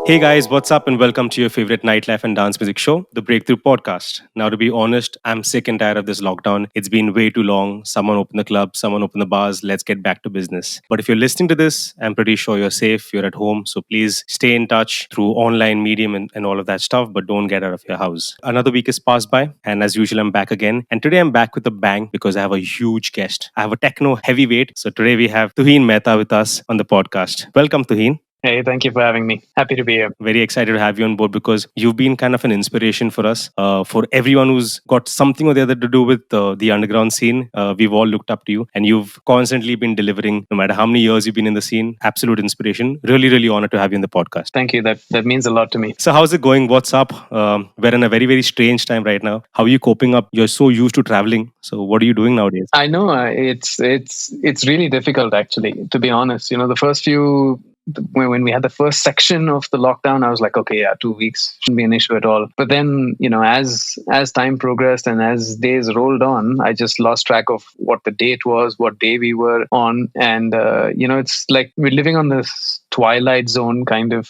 Hey guys, what's up, and welcome to your favorite nightlife and dance music show, the BrkThru Podcast. Now, to be honest, I'm sick and tired of this lockdown. It's been way too long. Someone open the club, someone open the bars. Let's get back to business. But if you're listening to this, I'm pretty sure you're safe, you're at home. So please stay in touch through online medium and all of that stuff, but don't get out of your house. Another week has passed by, and as usual, I'm back again. And today I'm back with a bang because I have a huge guest. I have a techno heavyweight. So today we have Tuhin Mehta with us on the podcast. Welcome, Tuhin. Hey, thank you for having me. Happy to be here. Very excited to have you on board because you've been kind of an inspiration for us, for everyone who's got something or the other to do with the underground scene. We've all looked up to you, and you've constantly been delivering, no matter how many years you've been in the scene. Absolute inspiration. Really, really honored to have you in the podcast. Thank you. That means a lot to me. So, how's it going? What's up? We're in a very, very strange time right now. How are you coping up? You're so used to traveling. So, what are you doing nowadays? I know it's really difficult, actually, to be honest. The first few. When we had the first section of the lockdown, I was like, okay, yeah, 2 weeks shouldn't be an issue at all. But then, as time progressed and as days rolled on, I just lost track of what the date was, what day we were on. And, it's like we're living on this twilight zone kind of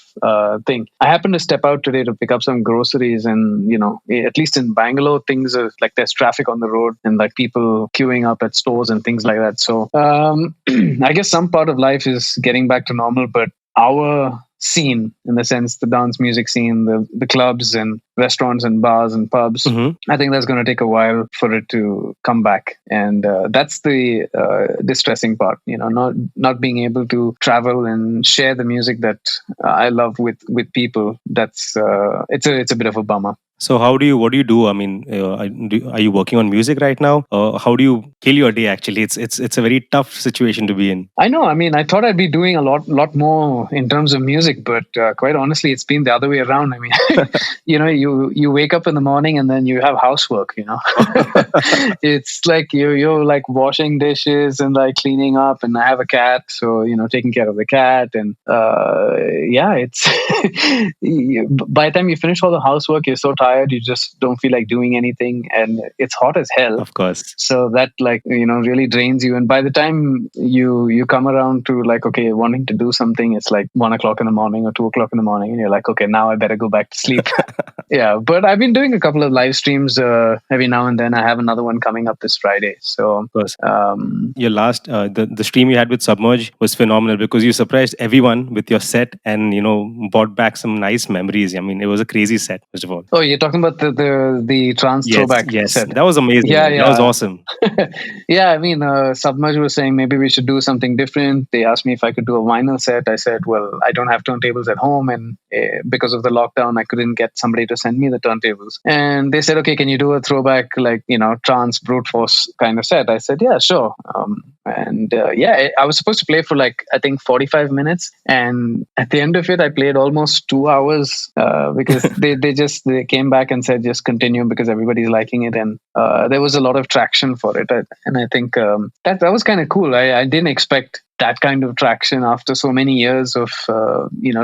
thing. I happened to step out today to pick up some groceries, and, at least in Bangalore, things are like there's traffic on the road and like people queuing up at stores and things like that. So I guess some part of life is getting back to normal, but our scene, in the sense, the dance music scene, the clubs and restaurants and bars and pubs, I think that's going to take a while for it to come back. And that's the distressing part, not being able to travel and share the music that I love with people. That's it's a bit of a bummer. So what do you do? I mean, are you working on music right now? How do you kill your day? Actually, it's a very tough situation to be in. I know. I mean, I thought I'd be doing a lot more in terms of music, but quite honestly, it's been the other way around. I mean, you wake up in the morning and then you have housework. It's like you're like washing dishes and like cleaning up. And I have a cat, so taking care of the cat, and it's by the time you finish all the housework, you're so tired, you just don't feel like doing anything, and it's hot as hell. Of course. So that really drains you, and by the time you come around to like, okay, wanting to do something, it's like 1 o'clock in the morning or 2 o'clock in the morning, and you're like, okay, now I better go back to sleep. Yeah, but I've been doing a couple of live streams every now and then. I have another one coming up this Friday. So of course. Your last the stream you had with Submerge was phenomenal because you surprised everyone with your set and brought back some nice memories. I mean, it was a crazy set, first of all. Oh, you're talking about the trance throwback set. That was amazing. Yeah. That was awesome. Yeah, I mean, Submerge was saying maybe we should do something different. They asked me if I could do a vinyl set. I said, well, I don't have turntables at home, and because of the lockdown, I couldn't get somebody to send me the turntables. And they said, okay, can you do a throwback, like, trance brute force kind of set? I said, yeah, sure. I was supposed to play for like, I think 45 minutes. And at the end of it, I played almost 2 hours because they came back and said, just continue because everybody's liking it. And there was a lot of traction for it. And I think that was kind of cool. I didn't expect that kind of traction after so many years of,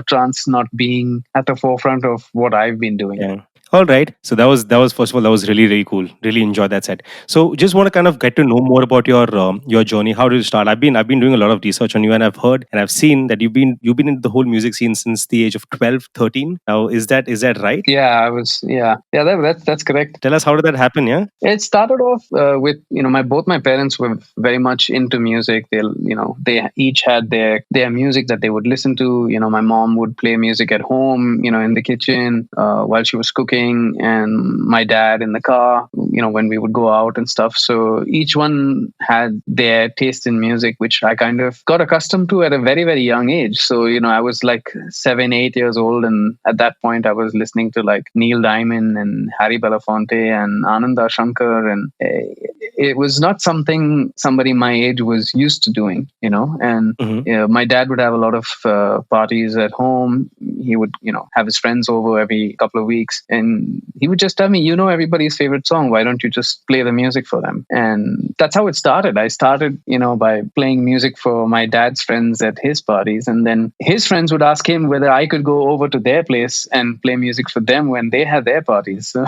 trance not being at the forefront of what I've been doing. Yeah. All right. So that was first of all, that was really, really cool. Really enjoyed that set. So just want to kind of get to know more about your journey. How did you start? I've been doing a lot of research on you, and I've heard and I've seen that you've been in the whole music scene since the age of 12, 13. Now, is that right? Yeah, I was. Yeah. That's correct. Tell us, how did that happen? Yeah. It started off with both my parents were very much into music. They each had their music that they would listen to. My mom would play music at home, in the kitchen while she was cooking. And my dad in the car, when we would go out and stuff. So each one had their taste in music, which I kind of got accustomed to at a very, very young age. So, I was like 7, 8 years old. And at that point, I was listening to like Neil Diamond and Harry Belafonte and Ananda Shankar. And it was not something somebody my age was used to doing, And my dad would have a lot of parties at home. He would, have his friends over every couple of weeks. And he would just tell me, everybody's favorite song. Why don't you just play the music for them? And that's how it started. I started, by playing music for my dad's friends at his parties. And then his friends would ask him whether I could go over to their place and play music for them when they had their parties. So,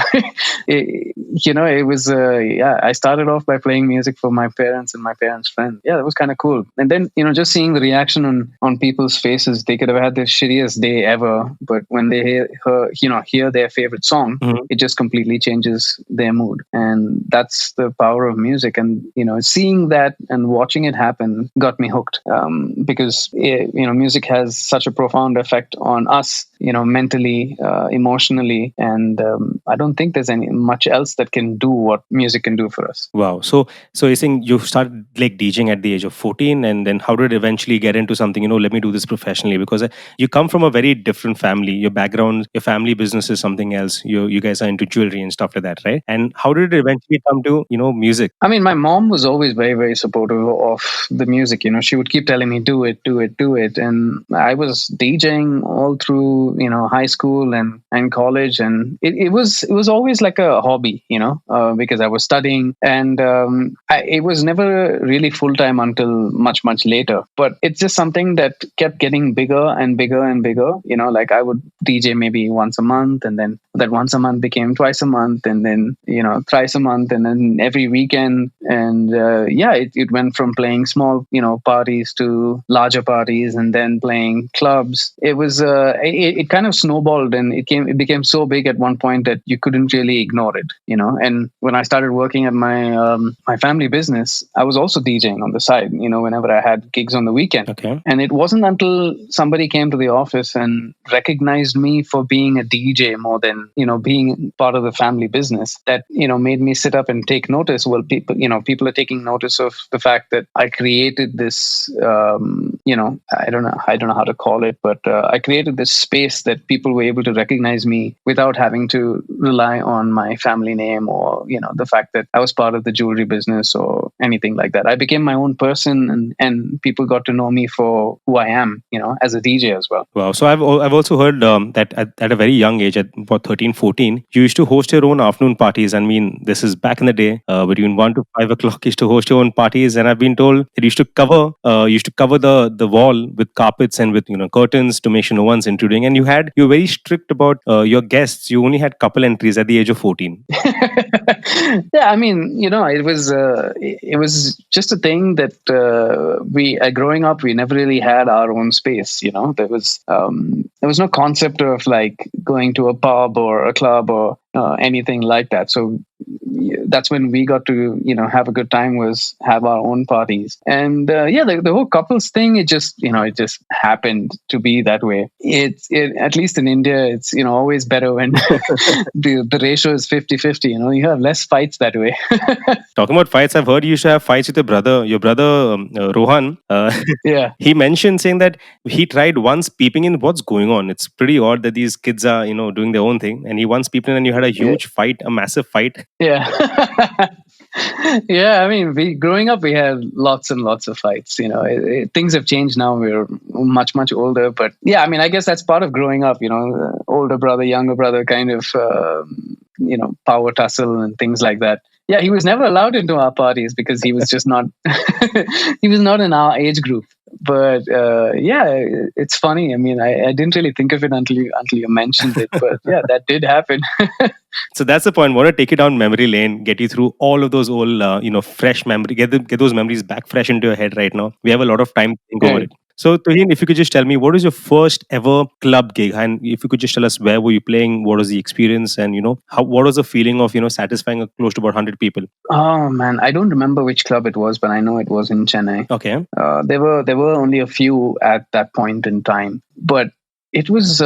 it was, I started off by playing music for my parents and my parents' friends. Yeah, that was kind of cool. And then, just seeing the reaction on people's faces, they could have had the shittiest day ever whatever, but when they hear their favorite song, it just completely changes their mood. And that's the power of music. And seeing that and watching it happen got me hooked, because music has such a profound effect on us, mentally, emotionally, and I don't think there's any much else that can do what music can do for us. Wow. So you're saying you started like DJing at the age of 14, and then how did it eventually get into something, let me do this professionally? Because you come from a very different family. Your background, your family business is something else. You guys are into jewelry and stuff like that, right? And how did it eventually come to, music? I mean, my mom was always very, very supportive of the music. She would keep telling me, do it, do it, do it. And I was DJing all through, high school and college. And it was always like a hobby, because I was studying. And it was never really full-time until much, much later. But it's just something that kept getting bigger and bigger and bigger. Like I would DJ maybe once a month, and then that once a month became twice a month, and then, thrice a month, and then every weekend. And it went from playing small, parties to larger parties, and then playing clubs. It was it kind of snowballed, and it became so big at one point that you couldn't really ignore it. And when I started working at my family business, I was also DJing on the side, whenever I had gigs on the weekend. Okay. And it wasn't until somebody came to the office and recognized me for being a DJ more than, being part of the family business that, made me sit up and take notice. Well, people are taking notice of the fact that I created this, I don't know how to call it, but I created this space that people were able to recognize me without having to rely on my family name or, the fact that I was part of the jewelry business or anything like that. I became my own person, and people got to know me for who I am, as a DJ as well. Wow. So I've also heard that at a very young age, at about 13, 14, you used to host your own afternoon parties. I mean, this is back in the day, between 1 to 5 o'clock, you used to host your own parties. And I've been told that you used to cover the wall with carpets and with, curtains to make sure no one's intruding. And you were very strict about your guests. You only had couple entries at the age of 14. Yeah, I mean, it was just a thing that we growing up, we never really had our own space. There was no concept of like going to a pub or a club or anything like that. So that's when we got to have a good time, was have our own parties. And the whole couples thing, it just happened to be that way. It at least in India, it's always better when the ratio is 50-50. You have less fights that way. Talking about fights, I've heard you used to have fights with your brother Rohan. Yeah. He mentioned saying that he tried once peeping in what's going on. It's pretty odd that these kids are doing their own thing, and he once peeped in and you had a huge fight, a massive fight. Yeah. Yeah, I mean, growing up, we had lots and lots of fights. Things have changed now. We're much, much older. But yeah, I mean, I guess that's part of growing up, older brother, younger brother kind of, power tussle and things like that. Yeah, he was never allowed into our parties because he was just not, he was not in our age group. But it's funny. I mean, I didn't really think of it until you mentioned it. But yeah, that did happen. So that's the point. I want to take you down memory lane, get you through all of those old, fresh memory, get those memories back fresh into your head right now. We have a lot of time to think over it. So, Tuhin, if you could just tell me, what was your first ever club gig? And if you could just tell us where were you playing, what was the experience, and what was the feeling of satisfying close to about 100 people? Oh man, I don't remember which club it was, but I know it was in Chennai. Okay. There were only a few at that point in time, but it was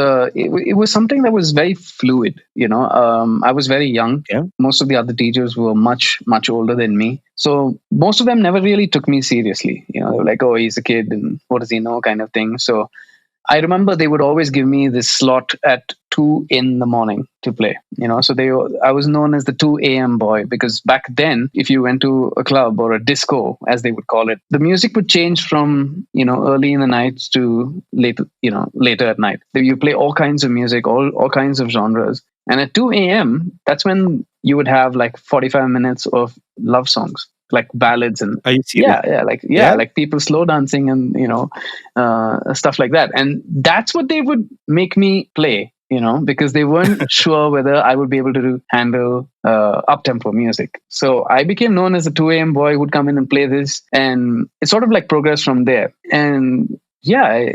something that was very fluid. I was very young. Yeah. Most of the other teachers were much, much older than me. So most of them never really took me seriously. They were like, oh, he's a kid and what does he know kind of thing. So I remember they would always give me this slot at 2 in the morning to play, so I was known as the 2 a.m. boy, because back then, if you went to a club or a disco, as they would call it, the music would change from, early in the night to later at night. You play all kinds of music, all kinds of genres. And at 2 a.m., that's when you would have like 45 minutes of love songs, like ballads and like people slow dancing and stuff like that. And that's what they would make me play, because they weren't sure whether I would be able to handle up-tempo music. So I became known as a 2 a.m. boy who would come in and play this, and it sort of like progressed from there. And Yeah,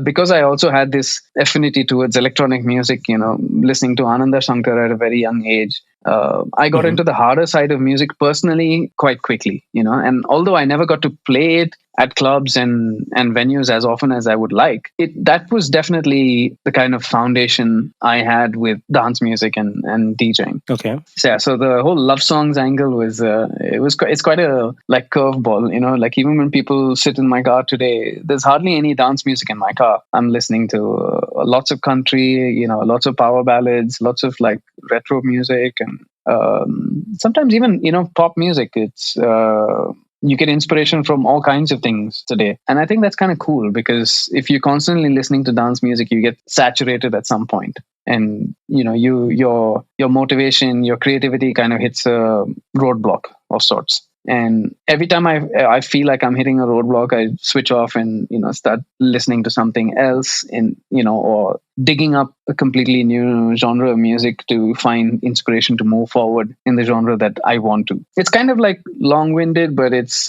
because I also had this affinity towards electronic music, listening to Ananda Shankar at a very young age. I got Hmm. into the harder side of music personally quite quickly, and although I never got to play it at clubs and venues as often as I would like, that was definitely the kind of foundation I had with dance music and DJing. Okay. So, yeah, so the whole love songs angle was it's quite a like curveball, like even when people sit in my car today, there's hardly any dance music in my car. I'm listening to lots of country, lots of power ballads, lots of like retro music, and sometimes even pop music. It's you get inspiration from all kinds of things today, and I think that's kind of cool, because if you're constantly listening to dance music, you get saturated at some point, and your motivation, your creativity kind of hits a roadblock of sorts. And every time I feel like I'm hitting a roadblock, I switch off and start listening to something else, and or digging up a completely new genre of music to find inspiration to move forward in the genre that I want to. It's kind of like long-winded, but it's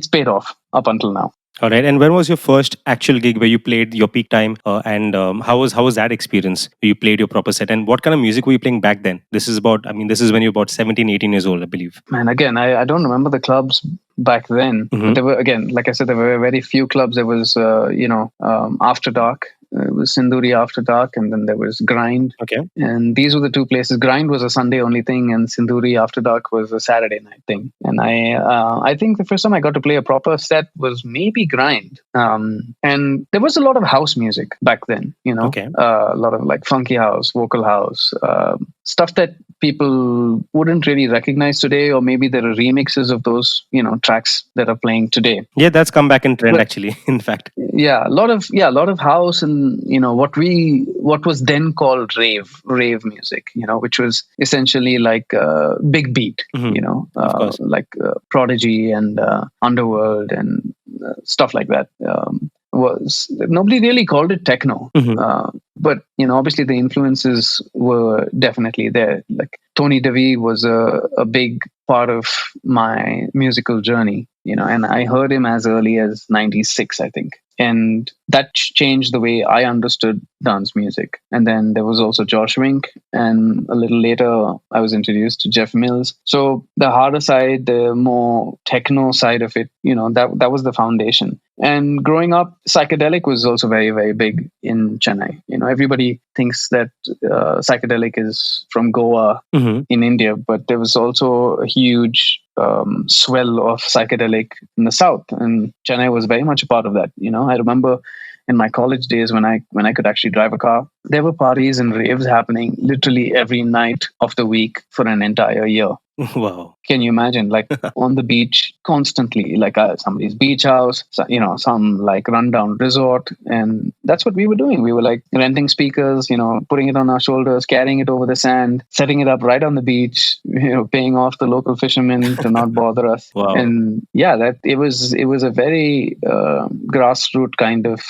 paid off up until now. All right. And when was your first actual gig where you played your peak time? And how was that experience? You played your proper set, and what kind of music were you playing back then? This is about. I mean, this is when you're about 17, 18 years old, I believe. Man, again, I don't remember the clubs back then, but Hmm. there were, again, like I said, there were very few clubs. There was, After Dark. It was Sinduri After Dark, and then there was Grind. Okay. And these were the two places. Grind was a Sunday only thing, and Sinduri After Dark was a Saturday night thing. And I think the first time I got to play a proper set was maybe Grind. And there was a lot of house music back then, Okay. a lot of like funky house, vocal house, stuff that people wouldn't really recognize today, or maybe there are remixes of those, tracks that are playing today. Yeah, that's come back in trend But actually. In fact. yeah, a lot of house, and what was then called rave music, which was essentially like big beat, Hmm. Of course. like Prodigy and Underworld and stuff like that. Was Nobody really called it techno, Hmm. but obviously the influences were definitely there. Like Tony DeVee was a big part of my musical journey, and I heard him as early as 96, I think. And that changed the way I understood dance music. And then there was also Josh Wink. And a little later, I was introduced to Jeff Mills. So the harder side, the more techno side of it, that was the foundation. And growing up, psychedelic was also very, very big in Chennai. Everybody thinks that psychedelic is from Goa Hmm. in India, but there was also a huge swell of psychedelic in the south, and Chennai was very much a part of that. I remember in my college days when I could actually drive a car, there were parties and raves happening literally every night of the week for an entire year. Wow. Can you imagine, like on the beach constantly, like somebody's beach house, some like rundown resort, and that's what we were doing. We were like renting speakers, putting it on our shoulders, carrying it over the sand, setting it up right on the beach, paying off the local fishermen to not bother us. Wow. And yeah, that it was a very grassroots kind of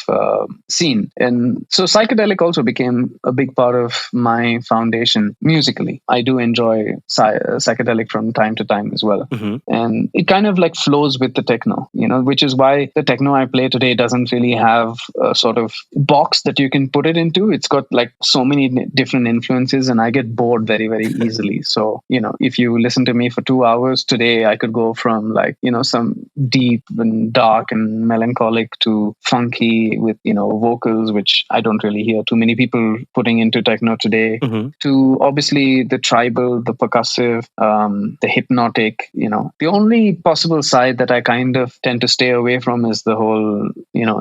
scene, and so psychedelic also became a big part of my foundation musically. I do enjoy psychedelic from time to time as well. Hmm. And it kind of like flows with the techno, which is why the techno I play today doesn't really have a sort of box that you can put it into. It's got like so many different influences, and I get bored very, very easily. So, if you listen to me for 2 hours today, I could go from like, some deep and dark and melancholic to funky with, vocals, which I don't really hear too many people putting into techno today, Hmm. to obviously the tribal, the percussive, the hypnotic. The only possible side that I kind of tend to stay away from is the whole,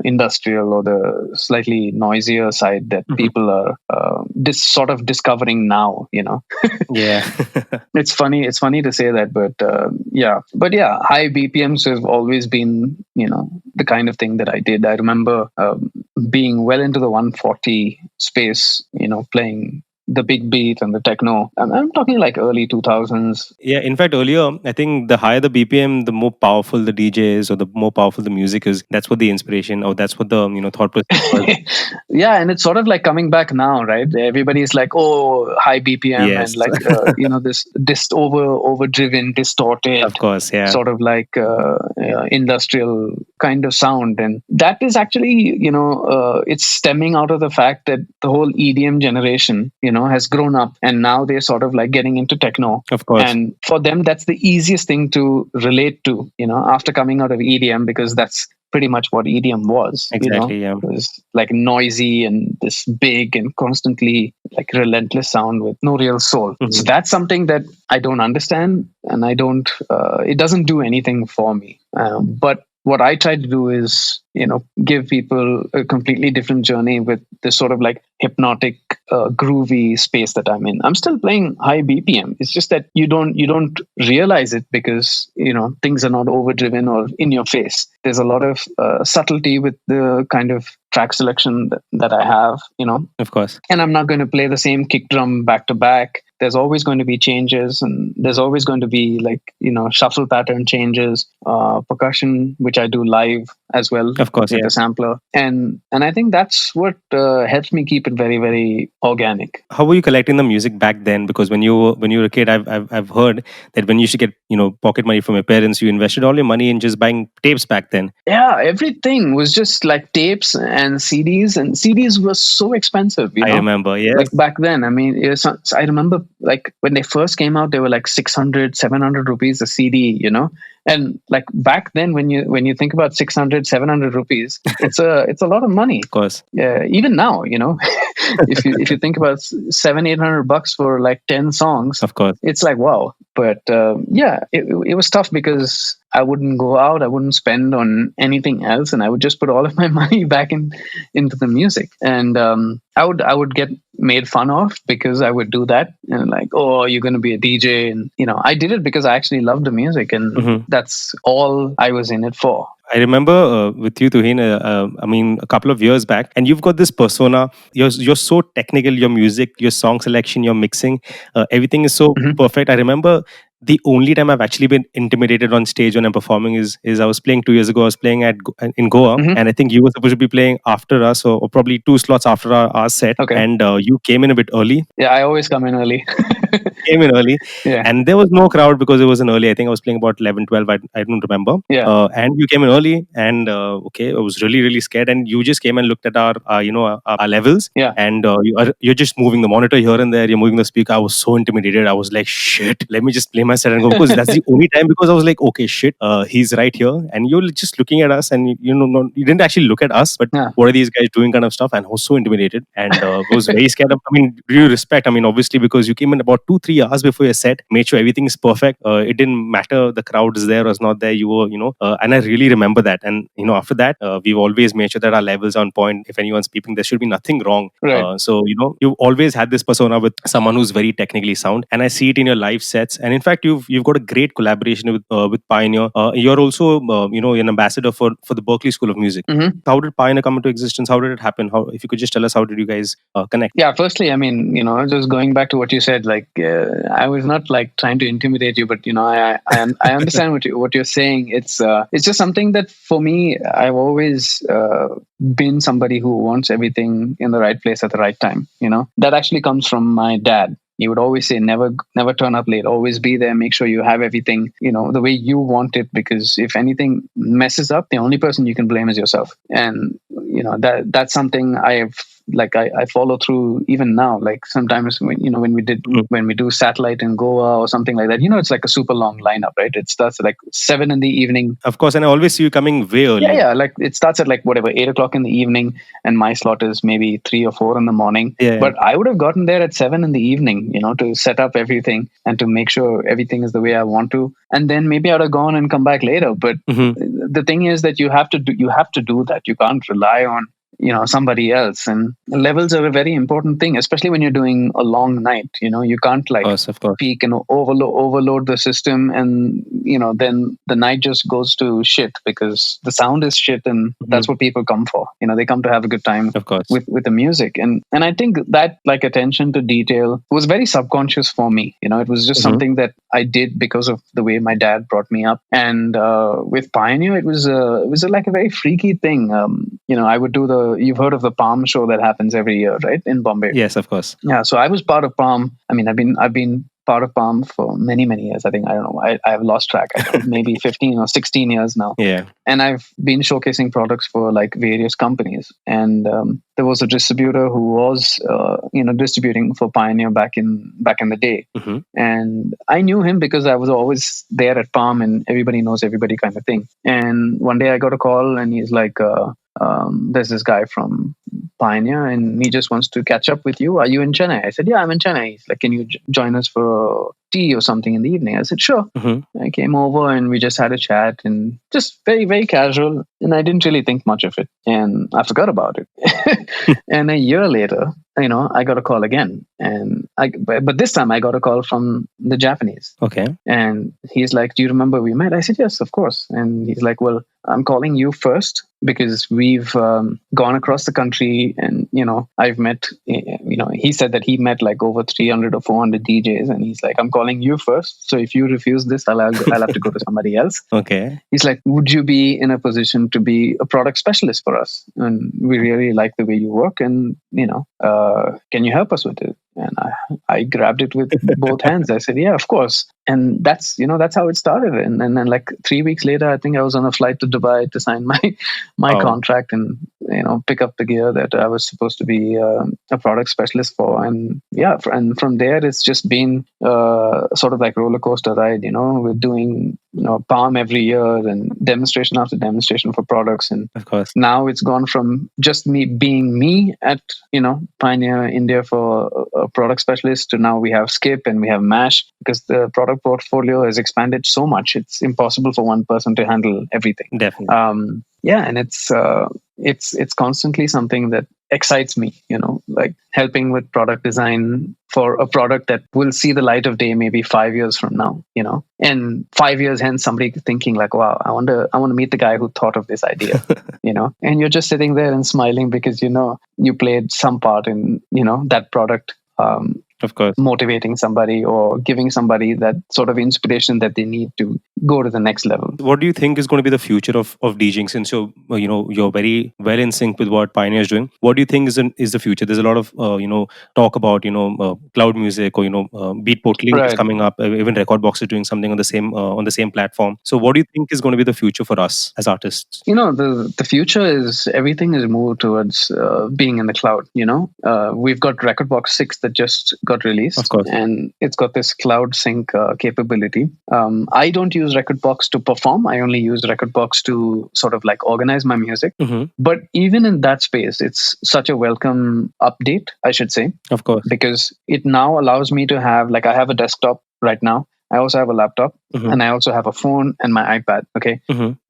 industrial or the slightly noisier side that Hmm. people are sort of discovering now. Yeah. It's funny to say that, but yeah, high BPMs have always been, the kind of thing that I did. I remember being well into the 140 space, playing the big beat and the techno. I'm talking like early 2000s. Yeah, in fact, earlier, I think the higher the BPM, the more powerful the DJ is, or the more powerful the music is. That's what the inspiration, or that's what the thought process was. Yeah, and it's sort of like coming back now, right? Everybody's like, oh, high BPM and Yes, like this overdriven, distorted, of course, yeah, sort of like industrial kind of sound, and that is actually it's stemming out of the fact that the whole EDM generation has grown up, and now they're sort of like getting into techno, of course, and for them that's the easiest thing to relate to after coming out of EDM, because that's pretty much what EDM was. exactly, yeah, It was like noisy and this big and constantly like relentless sound with no real soul. So that's something that I don't understand, and I don't. It doesn't do anything for me. But what I try to do is, give people a completely different journey with this sort of like hypnotic, groovy space that I'm in. I'm still playing high BPM. It's just that you don't realize it because things are not overdriven or in your face. There's a lot of subtlety with the kind of track selection that I have. of course. And I'm not going to play the same kick drum back to back. There's always going to be changes, and there's always going to be like shuffle pattern changes, percussion, which I do live as well, Of course, with yeah. the sampler, and I think that's what helps me keep it very, very organic. How were you collecting the music back then? Because when you were a kid, I've heard that when you used to get pocket money from your parents, you invested all your money in just buying tapes back then. Yeah, everything was just like tapes and CDs, and CDs were so expensive. I remember, yes. Like back then, I mean, I remember like when they first came out, they were like 600, 700 rupees a CD, and like back then, when you think about 600, 700 rupees, it's a lot of money. Of course. Yeah, even now, if you think about 700-800 bucks for like 10 songs, Of course. it's like wow. But it was tough because I wouldn't go out, I wouldn't spend on anything else, and I would just put all of my money back into the music. And I would get made fun of because I would do that, and like, oh, you're going to be a DJ, and I did it because I actually loved the music, and that's all I was in it for. I remember with you, Tuhin, I mean, a couple of years back, and you've got this persona. You're so technical. Your music, your song selection, your mixing, everything is so perfect. I remember the only time I've actually been intimidated on stage when I'm performing is I was playing 2 years ago. I was playing in Goa, and I think you were supposed to be playing after us, or probably 2 slots after our set. Okay. And you came in a bit early. Yeah, I always come in early. Came in early, Yeah. and there was no crowd because it was an early. I think I was playing about 11, 12. I don't remember. Yeah. And you came in early, and okay, I was really, really scared. And you just came and looked at our levels. Yeah. And you're just moving the monitor here and there. You're moving the speaker. I was so intimidated. I was like, shit, let me just play my set and go, because that's the only time. Because I was like, okay, shit, he's right here, and you're just looking at us, and you didn't actually look at us, but what are these guys doing, kind of stuff. And I was so intimidated, and was very scared. I mean, due respect. I mean, obviously, because you came in about 2-3 hours before your set, made sure everything is perfect. It didn't matter the crowd is there or is not there. You were, and I really remember that. And after that, we've always made sure that our levels are on point. If anyone's peeping, there should be nothing wrong. Right. So you've always had this persona with someone who's very technically sound, and I see it in your live sets. And in fact, you've got a great collaboration with Pioneer. You're also an ambassador for the Berklee School of Music. How did Pioneer come into existence? How did it happen? If you could just tell us, how did you guys connect? Yeah, firstly, I mean, just going back to what you said, like I was not like trying to intimidate you, but I understand what you're saying. It's just something that for me, I've always been somebody who wants everything in the right place at the right time. That actually comes from my dad. He would always say, never turn up late, always be there, make sure you have everything, the way you want it, because if anything messes up, the only person you can blame is yourself. And, that's something I follow through even now. Like sometimes when we do satellite in Goa or something like that, it's like a super long lineup, right? It starts at like 7 in the evening. Of course, and I always see you coming way early. Yeah, like it starts at like whatever 8 o'clock in the evening, and my slot is maybe 3 or 4 in the morning. Yeah. But I would have gotten there at 7 in the evening, to set up everything and to make sure everything is the way I want to. And then maybe I'd have gone and come back later. But the thing is that you have to do that. You can't rely on somebody else. And levels are a very important thing, especially when you're doing a long night. You can't like Of course. peak and overload the system, and then the night just goes to shit because the sound is shit, and that's what people come for. They come to have a good time Of course. with the music. And I think that like attention to detail was very subconscious for me. It was just something that I did because of the way my dad brought me up. And with Pioneer, it was like a very freaky thing. I would do you've heard of the Palm show that happens every year, right, in Bombay? Yes, of course. Yeah, so I was part of Palm. I mean, I've been part of Palm for many, many years. I think, I don't know, I've lost track. Maybe 15 or 16 years now. Yeah. And I've been showcasing products for like various companies. And there was a distributor who was, distributing for Pioneer back in the day. And I knew him because I was always there at Palm, and everybody knows everybody kind of thing. And one day I got a call, and he's like, there's this guy from Pioneer, and he just wants to catch up with you. Are you in Chennai? I said, yeah, I'm in Chennai. He's like, can you join us for tea or something in the evening? I said, sure. I came over, and we just had a chat, and just very, very casual. And I didn't really think much of it, and I forgot about it. And a year later, I got a call again, but this time I got a call from the Japanese. Okay. And he's like, do you remember we met? I said, yes, of course. And he's like, well, I'm calling you first because we've gone across the country, and I've met, he said that he met like over 300 or 400 DJs, and he's like, I'm calling you first. So if you refuse this, I'll have to go to somebody else. Okay. He's like, would you be in a position to be a product specialist for us? And we really like the way you work, and can you help us with it? And I grabbed it with both hands. I said, yeah, of course. And that's how it started. And then like 3 weeks later, I think I was on a flight to Dubai to sign my contract and, pick up the gear that I was supposed to be a product specialist for. And yeah, and from there, it's just been sort of like roller coaster ride. We're doing, Palm every year and demonstration after demonstration for products. And of course, now it's gone from just me being me at, Pioneer India for a product specialist to now we have Skip and we have Mash, because the product portfolio has expanded so much. It's impossible for one person to handle everything. Definitely. And it's constantly something that excites me, like helping with product design for a product that will see the light of day maybe 5 years from now, and 5 years hence somebody thinking like, wow, I want to meet the guy who thought of this idea, and you're just sitting there and smiling because, you played some part in, that product. Of course, motivating somebody or giving somebody that sort of inspiration that they need to go to the next level. What do you think is going to be the future of DJing? Since you're very well in sync with what Pioneer is doing, what do you think is the future? There's a lot of talk about cloud music or Beatport Link is coming up. Even Recordbox is doing something on the same platform. So what do you think is going to be the future for us as artists? The future is everything is moved towards being in the cloud. We've got Recordbox 6 that just got released, of course, and it's got this cloud sync capability. I don't use Recordbox to perform. I only use Recordbox to sort of like organize my music. But even in that space, it's such a welcome update, I should say. Of course, because it now allows me to have, like, I have a desktop right now. I also have a laptop, and I also have a phone and my iPad. Okay.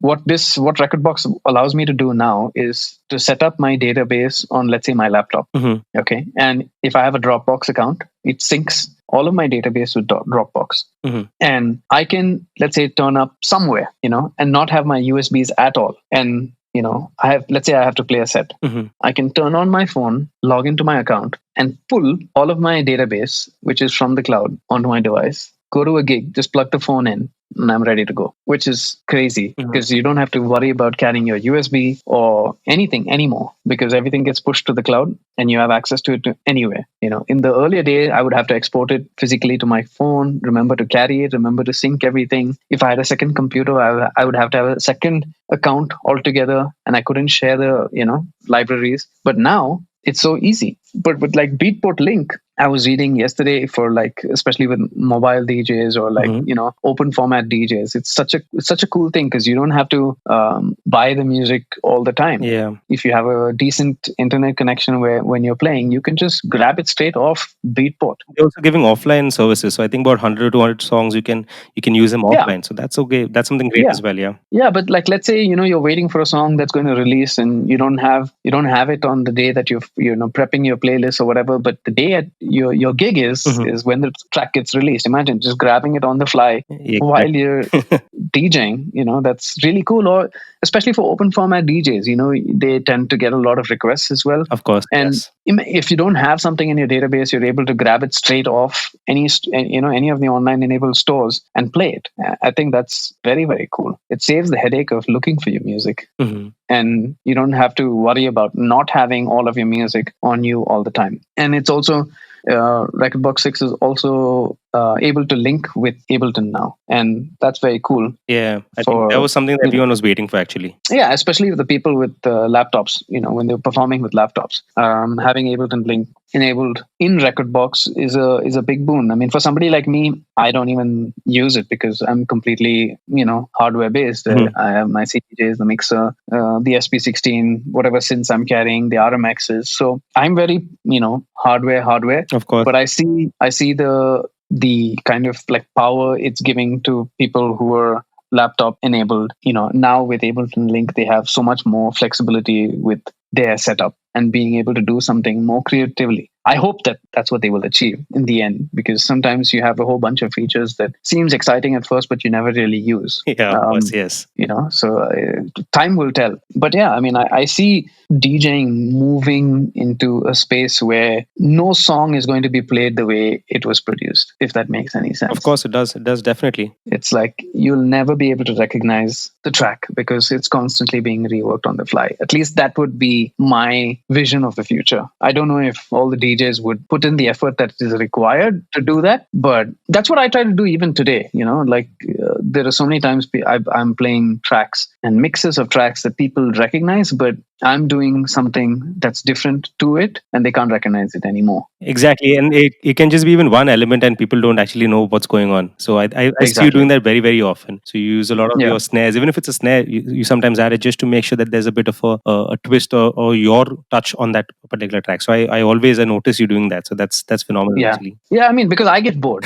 What Recordbox allows me to do now is to set up my database on, let's say, my laptop. Okay. And if I have a Dropbox account, it syncs all of my database with Dropbox. And I can, let's say, turn up somewhere, and not have my USBs at all. And let's say I have to play a set. I can turn on my phone, log into my account, and pull all of my database, which is from the cloud, onto my device. Go to a gig, just plug the phone in, and I'm ready to go, which is crazy because you don't have to worry about carrying your USB or anything anymore because everything gets pushed to the cloud and you have access to it anywhere. In the earlier day, I would have to export it physically to my phone, remember to carry it, remember to sync everything. If I had a second computer, I would have to have a second account altogether, and I couldn't share the, libraries. But now it's so easy. But with like Beatport Link, I was reading yesterday for like, especially with mobile DJs or like, open format DJs, it's such a cool thing because you don't have to buy the music all the time. Yeah. If you have a decent internet connection where when you're playing, you can just grab it straight off Beatport. They're also giving offline services. So I think about 100 or 200 songs you can use them Yeah. offline. So that's okay. That's something great as well. Yeah. Yeah, but like let's say you're waiting for a song that's going to release and you don't have it on the day that you're prepping your playlist or whatever. But the day at your gig is when the track gets released. Imagine just grabbing it on the fly while you're DJing. That's really cool. Or especially for open format DJs, they tend to get a lot of requests as well. Of course. And yes. if you don't have something in your database, you're able to grab it straight off any of the online enabled stores and play it. I think that's very, very cool. It saves the headache of looking for your music. And you don't have to worry about not having all of your music on you all the time. And it's also Rekordbox 6 is also able to link with Ableton now, and that's very cool. Yeah, I think that was something that everyone was waiting for, actually. Yeah, especially the people with laptops. When they're performing with laptops, having Ableton link enabled in Rekordbox is a big boon. I mean, for somebody like me, I don't even use it because I'm completely hardware based. I have my CDJs, the mixer, the SP16, whatever synths I'm carrying, the RMXs. So I'm very hardware. Of course, but I see the kind of like power it's giving to people who are laptop enabled. Now with Ableton Link, they have so much more flexibility with their setup and being able to do something more creatively. I hope that that's what they will achieve in the end, because sometimes you have a whole bunch of features that seems exciting at first, but you never really use. Yeah, of course, yes. So time will tell. But yeah, I mean, I see DJing moving into a space where no song is going to be played the way it was produced, if that makes any sense. Of course, it does. It does, definitely. It's like you'll never be able to recognize the track because it's constantly being reworked on the fly. At least that would be my vision of the future. I don't know if all the DJs would put in the effort that is required to do that, but that's what I try to do even today. There are so many times I'm playing tracks and mixes of tracks that people recognize, but I'm doing something that's different to it and they can't recognize it anymore. Exactly. And it can just be even one element and people don't actually know what's going on. So I see you doing that very, very often. So you use a lot of your snares. Even if it's a snare, you sometimes add it just to make sure that there's a bit of a twist or your touch on that particular track. So I always notice you doing that. So that's phenomenal, actually. Yeah, I mean, because I get bored.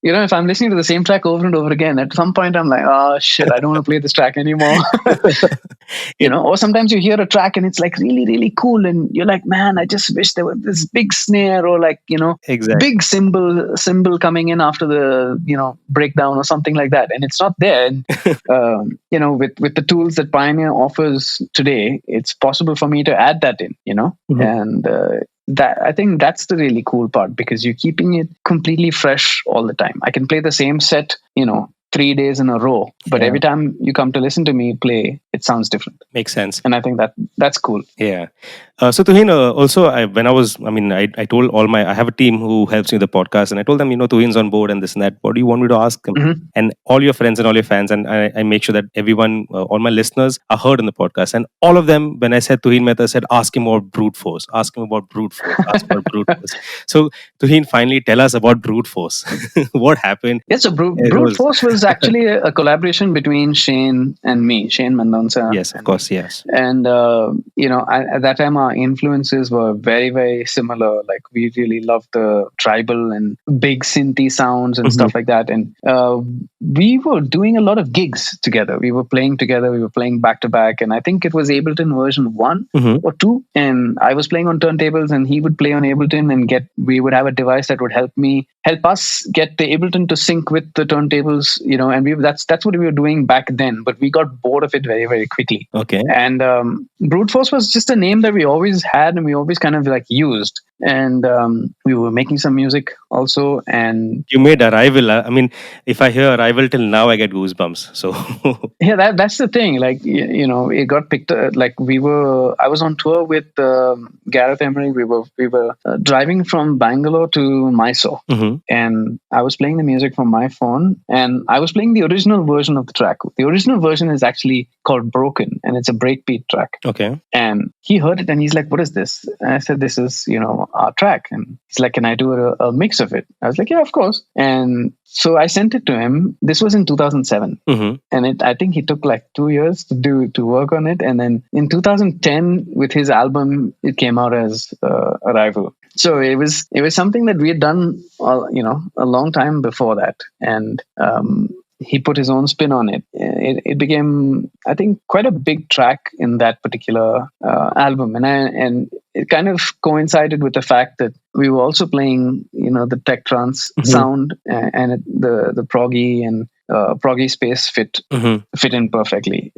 If I'm listening to the same track over and over again, at some point I'm like, oh shit, I don't want to play this track anymore. Or sometimes you hear a track and it's like really, really cool. And you're like, man, I just wish there was this big snare or like, exactly. big cymbal coming in after the, breakdown or something like that. And it's not there. And, with the tools that Pioneer offers today, it's possible for me to add that in, and, that I think that's the really cool part because you're keeping it completely fresh all the time. I can play the same set, 3 days in a row, but every time you come to listen to me play, it sounds different. Makes sense. And I think that's cool. Yeah. So Tuhin, also I told I have a team who helps me with the podcast, and I told them, Tuhin's on board and this and that. What do you want me to ask him? And all your friends and all your fans, and I make sure that everyone, all my listeners are heard in the podcast. And all of them, when I said Tuhin Mehta, said, ask him about brute force. Ask him about brute force. Ask about brute force. So Tuhin, finally tell us about brute force. What happened? Yeah, so brute force was actually a collaboration between Shane and me, Shane Mendonca. Yes, of course, yes. And, at that time, our influences were very, very similar. Like, we really loved the tribal and big synthy sounds and stuff like that. And we were doing a lot of gigs together. We were playing together. We were playing back to back. And I think it was Ableton version 1 or 2. And I was playing on turntables and he would play on Ableton and we would have a device that would help us get the Ableton to sync with the turntables, and that's what we were doing back then, but we got bored of it very, very quickly. Okay. And brute force was just a name that we always had and we always kind of like used. And we were making some music also. And you made Arrival. I mean, if I hear Arrival till now, I get goosebumps. So yeah, that's the thing. Like, it got picked up. Like I was on tour with Gareth Emery. We were driving from Bangalore to Mysore, and I was playing the music from my phone, and I was playing the original version of the track. The original version is actually called Broken, and it's a breakbeat track. Okay. And he heard it, and he's like, "What is this?" And I said, "This is, our track. And he's like, can I do a mix of it? I was like, yeah, of course. And so I sent it to him. This was in 2007. And I think he took like 2 years to work on it. And then in 2010, with his album, it came out as Arrival. So it was something that we had done, a long time before that. And he put his own spin on it. It became, I think, quite a big track in that particular album. And it kind of coincided with the fact that we were also playing, the tech trance sound and the proggy and proggy space fit in perfectly.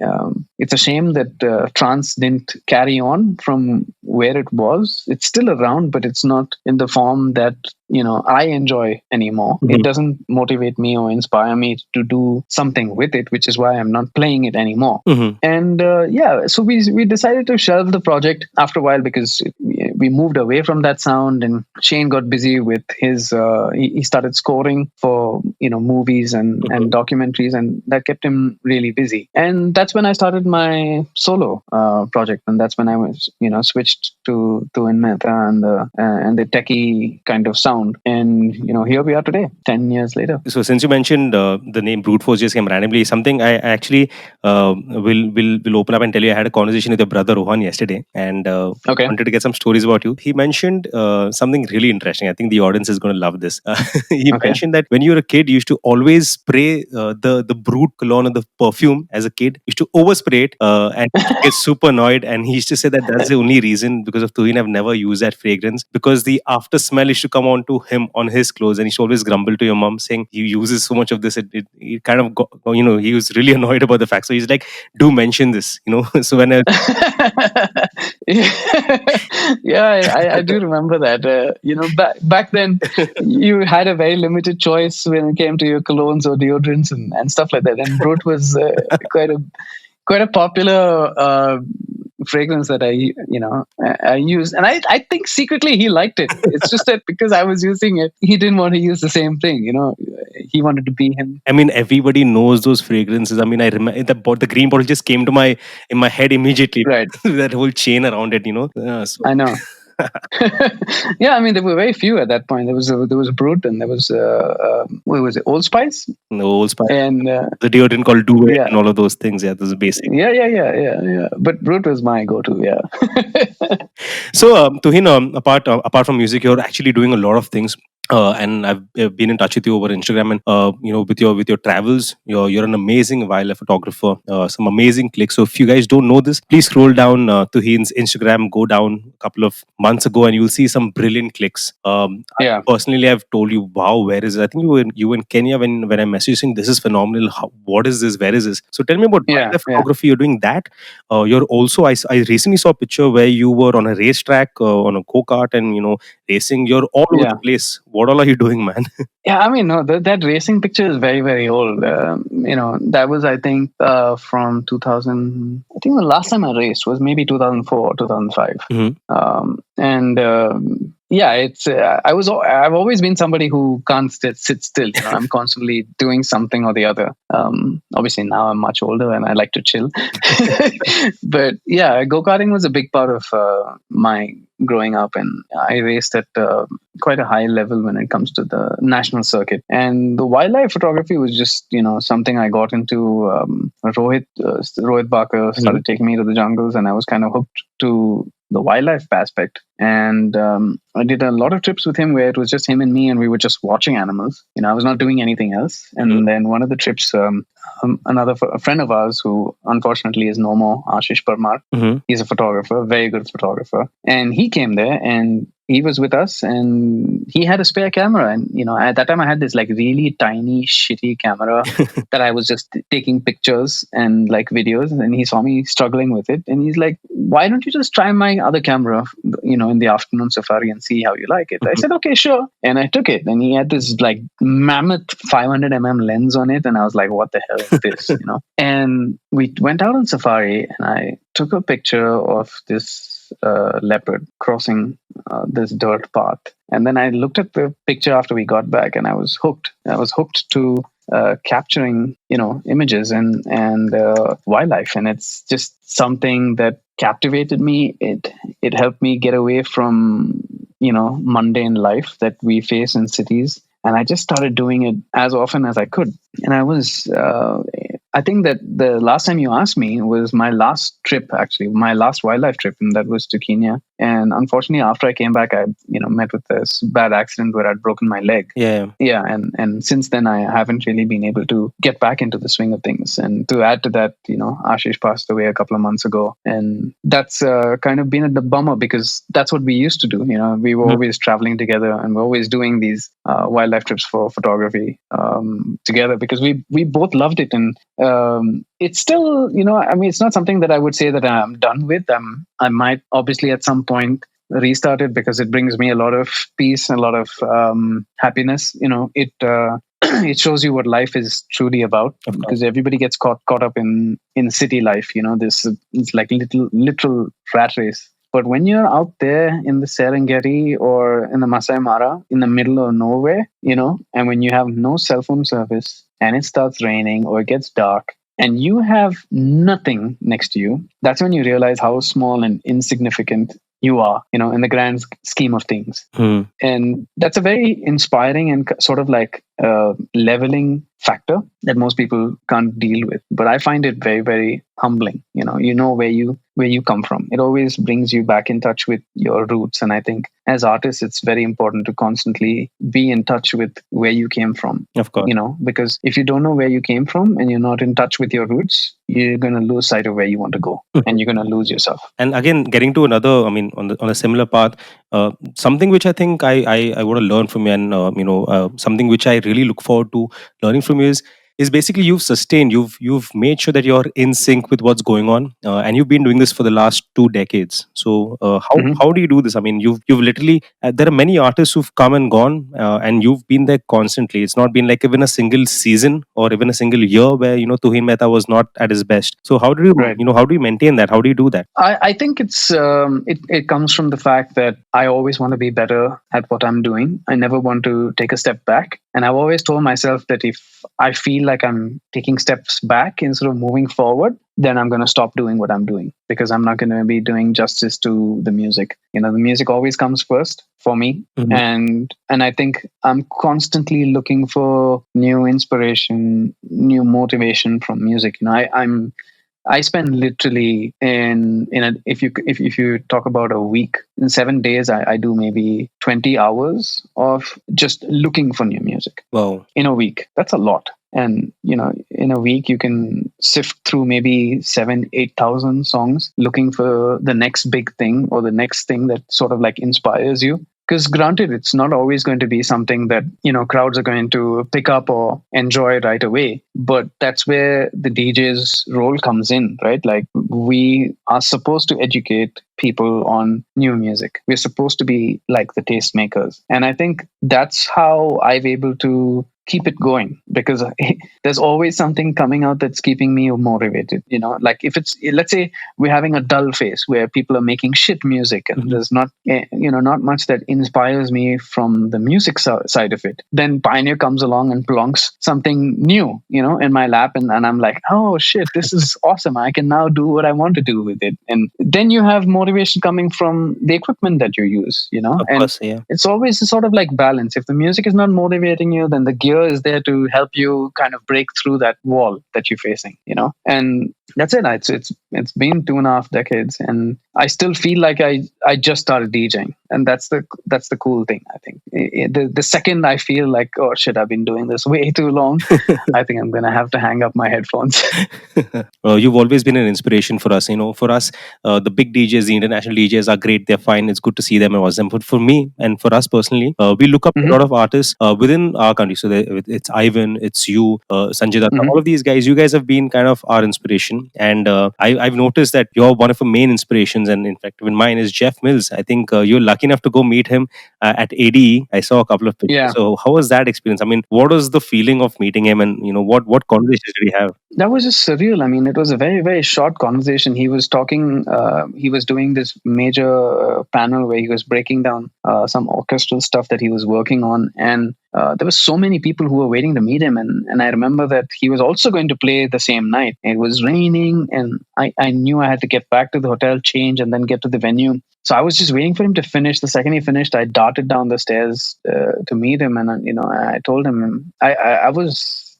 It's a shame that trance didn't carry on from where it was. It's still around, but it's not in the form that I enjoy anymore. It doesn't motivate me or inspire me to do something with it, which is why I'm not playing it anymore. And so we decided to shelve the project after a while because we moved away from that sound, and Shane got busy with his he started scoring for movies and documentaries, and that kept him really busy. And that's when I started my solo project, and that's when I was switched to Tuhin Mehta and the techie kind of sound. And here we are today, 10 years later. So since you mentioned the name Brute Force just came randomly, something I actually will open up and tell you. I had a conversation with your brother Rohan yesterday, and wanted to get some stories about you. He mentioned something really interesting. I think the audience is going to love this. He mentioned that when you were a kid, you used to always spray the Brute cologne or the perfume as a kid. You used to overspray it and get super annoyed. And he used to say that that's the only reason, because of Tuhin, I've never used that fragrance, because the after smell used to come on to him on his clothes, and he used to always grumble to your mom saying he uses so much of this. It kind of got, he was really annoyed about the fact. So he's like, do mention this, So when I I do remember that. Back then, you had a very limited choice when it came to your colognes or deodorants and stuff like that. And Brute was quite a popular fragrance that I used, and I think secretly he liked it. It's just that because I was using it, he didn't want to use the same thing. He wanted to be him. I mean, everybody knows those fragrances. I mean, I remember the green bottle just came to my head immediately. Right, that whole chain around it. So. I know. Yeah, I mean, there were very few at that point. There was Brute, and there was what was it, Old Spice? No, Old Spice, and the deodorant called Do It, and all of those things. Yeah, those are basic. Yeah. But Brute was my go-to. Yeah. So, Tuhin, apart from music, you're actually doing a lot of things. And I've been in touch with you over Instagram, and with your travels, you're an amazing wildlife photographer. Some amazing clicks. So if you guys don't know this, please scroll down Tuhin's Instagram. Go down a couple of months ago, and you'll see some brilliant clicks. Personally, I've told you, wow, where is it? I think you were in Kenya when I messaged saying this is phenomenal. What is this? Where is this? So tell me about wildlife photography. You're doing that. You're also I recently saw a picture where you were on a racetrack on a go-kart and racing. You're all over the place. What all are you doing, man? Yeah, I mean, no, that racing picture is very, very old. That was, I think, from 2000. I think the last time I raced was maybe 2004 or 2005. I've always been somebody who can't sit still. I'm constantly doing something or the other. Obviously now I'm much older and I like to chill. But yeah, go-karting was a big part of my growing up, and I raced at quite a high level when it comes to the national circuit. And the wildlife photography was just something I got into. Rohit Barker started taking me to the jungles, and I was kind of hooked to the wildlife aspect. And I did a lot of trips with him where it was just him and me, and we were just watching animals. I was not doing anything else. And then one of the trips, a friend of ours who unfortunately is no more, Ashish Parmar, he's a photographer, very good photographer. And he came there and he was with us, and he had a spare camera. And, at that time I had this like really tiny, shitty camera that I was just taking pictures and like videos. And he saw me struggling with it. And he's like, why don't you just try my other camera, in the afternoon safari and see how you like it? I said, okay, sure. And I took it. And he had this like mammoth 500mm lens on it. And I was like, what the hell is this? And we went out on safari, and I took a picture of this leopard crossing this dirt path. And then I looked at the picture after we got back, and I was hooked. I was hooked to capturing, images and wildlife. And it's just something that captivated me. It helped me get away from mundane life that we face in cities. And I just started doing it as often as I could. And I think that the last time you asked me was my last trip, actually, my last wildlife trip, and that was to Kenya. And unfortunately, after I came back, I met with this bad accident where I'd broken my leg. Yeah, and since then I haven't really been able to get back into the swing of things. And to add to that, Ashish passed away a couple of months ago, and that's kind of been a bummer because that's what we used to do. We were always traveling together, and we're always doing these wildlife trips for photography together because we both loved it. And it's still, it's not something that I would say that I'm done with. I might obviously at some point restart it because it brings me a lot of peace and a lot of happiness. It shows you what life is truly about, because everybody gets caught up in city life. This it's like literal rat race. But when you're out there in the Serengeti or in the Masai Mara, in the middle of nowhere, and when you have no cell phone service and it starts raining or it gets dark and you have nothing next to you, that's when you realize how small and insignificant you are, in the grand scheme of things. And that's a very inspiring and sort of like leveling factor that most people can't deal with. But I find it very, very humbling. Where you come from. It always brings you back in touch with your roots. And I think as artists, it's very important to constantly be in touch with where you came from. Of course. Because if you don't know where you came from and you're not in touch with your roots, you're going to lose sight of where you want to go and you're going to lose yourself. And again, getting to another, on a similar path, something which I think I want to learn from you, and something which I really look forward to learning from you is basically you've sustained, you've made sure that you're in sync with what's going on, and you've been doing this for the last 2 decades. So how do you do this? You've literally there are many artists who've come and gone, and you've been there constantly. It's not been like even a single season or even a single year where Tuhin Mehta was not at his best. So how do you how do you maintain that? How do you do that? I think it's it comes from the fact that I always want to be better at what I'm doing. I never want to take a step back. And I've always told myself that if I feel like I'm taking steps back instead of moving forward, then I'm going to stop doing what I'm doing, because I'm not going to be doing justice to the music. The music always comes first for me. And I think I'm constantly looking for new inspiration, new motivation from music. I spend literally if you talk about a week, in 7 days, I do maybe 20 hours of just looking for new music. Wow. In a week. That's a lot. And, in a week, you can sift through maybe 8,000 songs looking for the next big thing or the next thing that sort of like inspires you. Because granted, it's not always going to be something that, crowds are going to pick up or enjoy right away. But that's where the DJ's role comes in, right? Like, we are supposed to educate people on new music. We're supposed to be like the tastemakers. And I think that's how I'm able to keep it going, because there's always something coming out that's keeping me motivated. Like if it's, let's say we're having a dull phase where people are making shit music and there's not much that inspires me from the music side of it, then Pioneer comes along and plonks something new in my lap, and I'm like, oh shit, this is awesome. I can now do what I want to do with it. And then you have motivation coming from the equipment that you use. Of course, yeah. It's always a sort of like balance. If the music is not motivating you, then the gear is there to help you kind of break through that wall that you're facing, and that's it. It's been 2.5 decades, and I still feel like I just started DJing, and that's the cool thing. I think the second I feel like, oh shit, I've been doing this way too long, I think I'm gonna have to hang up my headphones. You've always been an inspiration for us. For us, the big DJs, the international DJs are great. They're fine. It's good to see them and watch them. But for me and for us personally, we look up to a lot of artists within our country. So it's Ivan, it's you, Sanjay Datta. All of these guys, you guys have been kind of our inspiration. And I've noticed that you're one of the main inspirations. And in fact, even mine is Jeff Mills. I think you're lucky enough to go meet him at ADE. I saw a couple of pictures. Yeah. So how was that experience? What was the feeling of meeting him, and what conversations did we have? That was just surreal. It was a very, very short conversation. He was talking, he was doing this major panel where he was breaking down some orchestral stuff that he was working on. And there were so many people who were waiting to meet him. And I remember that he was also going to play the same night. It was raining, and I knew I had to get back to the hotel, change, and then get to the venue. So I was just waiting for him to finish. The second he finished, I darted down the stairs to meet him, and I told him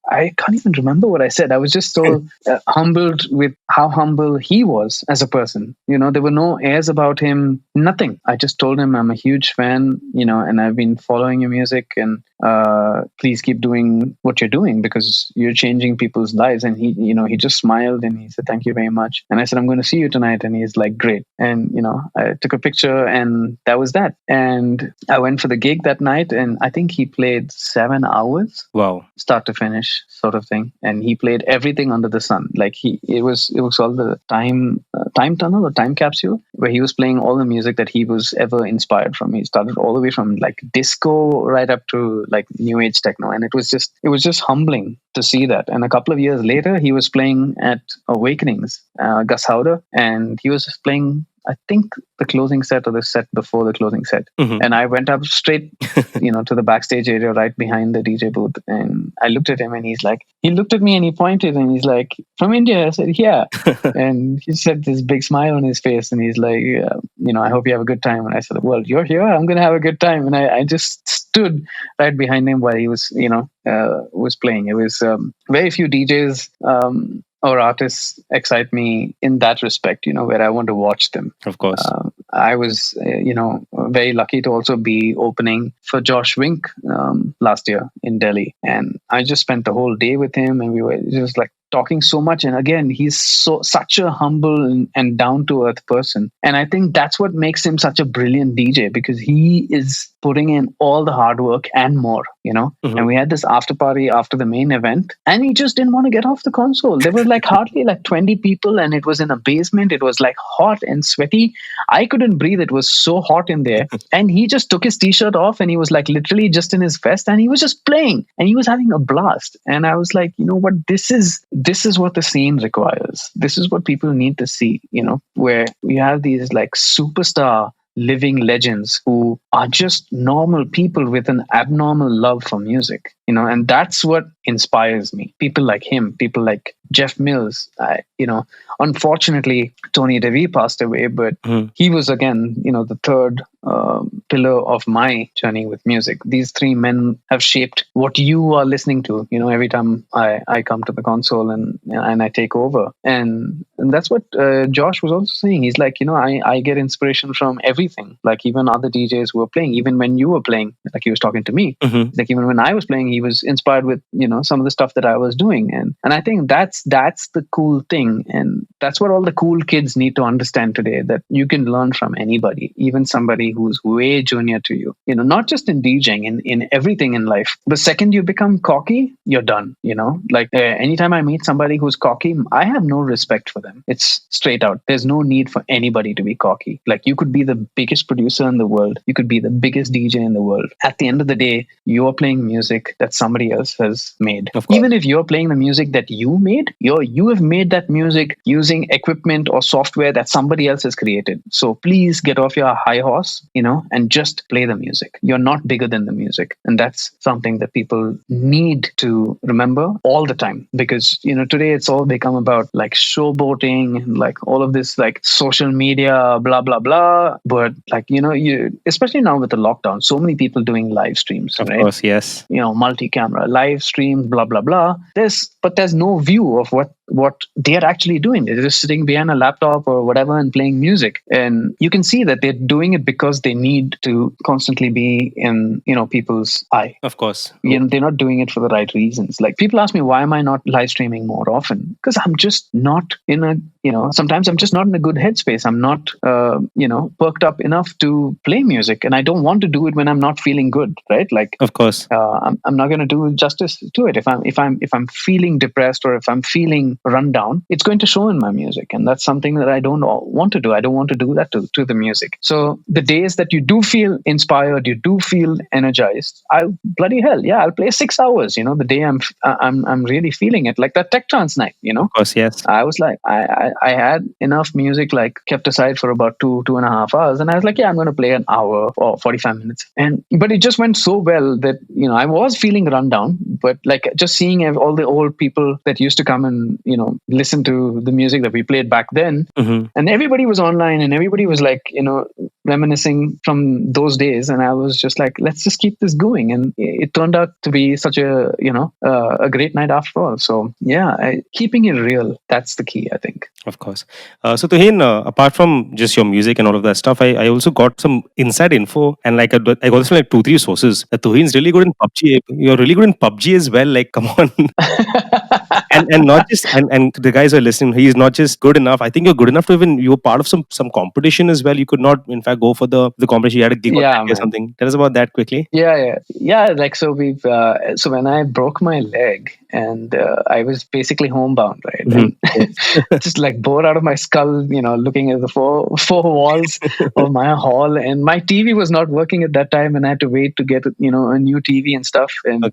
I can't even remember what I said. I was just so humbled with how humble he was as a person. There were no airs about him, nothing. I just told him I'm a huge fan, and I've been following your music, and please keep doing what you're doing because you're changing people's lives. And he just smiled and he said, thank you very much. And I said, I'm going to see you tonight. And he's like, great. And, I took a picture and that was that. And I went for the gig that night, and I think he played 7 hours. Wow. Start to finish sort of thing. And he played everything under the sun. Like it was called the time tunnel or time capsule, where he was playing all the music that he was ever inspired from. He started all the way from like disco right up to like new age techno. And it was just humbling to see that. And a couple of years later, he was playing at Awakenings, Gus Howder, and he was playing, I think, the closing set or the set before the closing set. Mm-hmm. And I went up straight, to the backstage area right behind the DJ booth. And I looked at him and he looked at me and he pointed and he's like, from India? I said, yeah. And he said this big smile on his face. And he's like, I hope you have a good time. And I said, well, you're here. I'm going to have a good time. And I just stood right behind him while he was, was playing. It was very few DJs or artists excite me in that respect, where I want to watch them. Of course. I was, very lucky to also be opening for Josh Wink last year in Delhi. And I just spent the whole day with him, and we were just like talking so much. And again, he's such a humble and down-to-earth person. And I think that's what makes him such a brilliant DJ, because he is putting in all the hard work and more, Mm-hmm. And we had this after party after the main event, and he just didn't want to get off the console. There were like hardly like 20 people, and it was in a basement. It was like hot and sweaty. I couldn't breathe. It was so hot in there. And he just took his t-shirt off, and he was like literally just in his vest, and he was just playing, and he was having a blast. And I was like, you know what, this is what the scene requires. This is what people need to see, where we have these like superstar living legends who are just normal people with an abnormal love for music, and that's what inspires me. People like him, people like Jeff Mills. Unfortunately, Tony DeVee passed away, but he was again, the third pillar of my journey with music. These three men have shaped what you are listening to, every time I come to the console and I take over. And that's what Josh was also saying. He's like, I get inspiration from everything. Like even other DJs who were playing, even when you were playing, like he was talking to me, like even when I was playing, he was inspired with, some of the stuff that I was doing. And I think that's the cool thing. And that's what all the cool kids need to understand today, that you can learn from anybody, even somebody who's way junior to you, not just in DJing, in everything in life. The second you become cocky, you're done, like anytime I meet somebody who's cocky, I have no respect for them. It's straight out. There's no need for anybody to be cocky. Like you could be the biggest producer in the world. You could be the biggest DJ in the world. At the end of the day, you're playing music that somebody else has made. Even if you're playing the music that you made, you have made that music using equipment or software that somebody else has created. So please get off your high horse, and just play the music. You're not bigger than the music. And that's something that people need to remember all the time, because, today it's all become about like showboating and like all of this like social media, blah, blah, blah. But like, you, especially now with the lockdown, so many people doing live streams, Of right? course, yes. Multi-camera live stream, blah, blah, blah. There's no view of what they're actually doing. They're just sitting behind a laptop or whatever and playing music. And you can see that they're doing it because they need to constantly be in, people's eye. Of course. They're not doing it for the right reasons. Like people ask me, why am I not live streaming more often? Because I'm just not in a, sometimes I'm just not in a good headspace. I'm not, perked up enough to play music, and I don't want to do it when I'm not feeling good, right? Like, of course, I'm not going to do justice to it. If I'm feeling depressed or if I'm feeling run down, it's going to show in my music, and that's something that I don't want to do. I don't want to do that to the music. So the days that you do feel inspired, you do feel energized, bloody hell, yeah, I'll play 6 hours. The day I'm really feeling it, like that tech trance night. Of course, yes. I was like, I had enough music like kept aside for about 2.5 hours, and I was like, yeah, I'm going to play an hour or 45 minutes. But it just went so well that I was feeling run down, but like just seeing all the old people that used to come and listen to the music that we played back then, and everybody was online and everybody was like reminiscing from those days, and I was just like, let's just keep this going, and it turned out to be such a a great night after all. So yeah, keeping it real, that's the key, I think. Of course. So Tuhin, apart from just your music and all of that stuff, I also got some inside info, and like I got some like 2-3 sources that Tuhin's really good in PUBG. You're really good in PUBG as well. Like, come on. and not just and the guys who are listening, he's not just good enough. I think you're good enough to even you were part of some competition as well. You could not, in fact, go for the competition. You had a gig or something. Tell us about that quickly. Yeah. Like, so so when I broke my leg and I was basically homebound, right? And just like bored out of my skull, looking at the four walls of my hall, and my TV was not working at that time, and I had to wait to get a new TV and stuff. And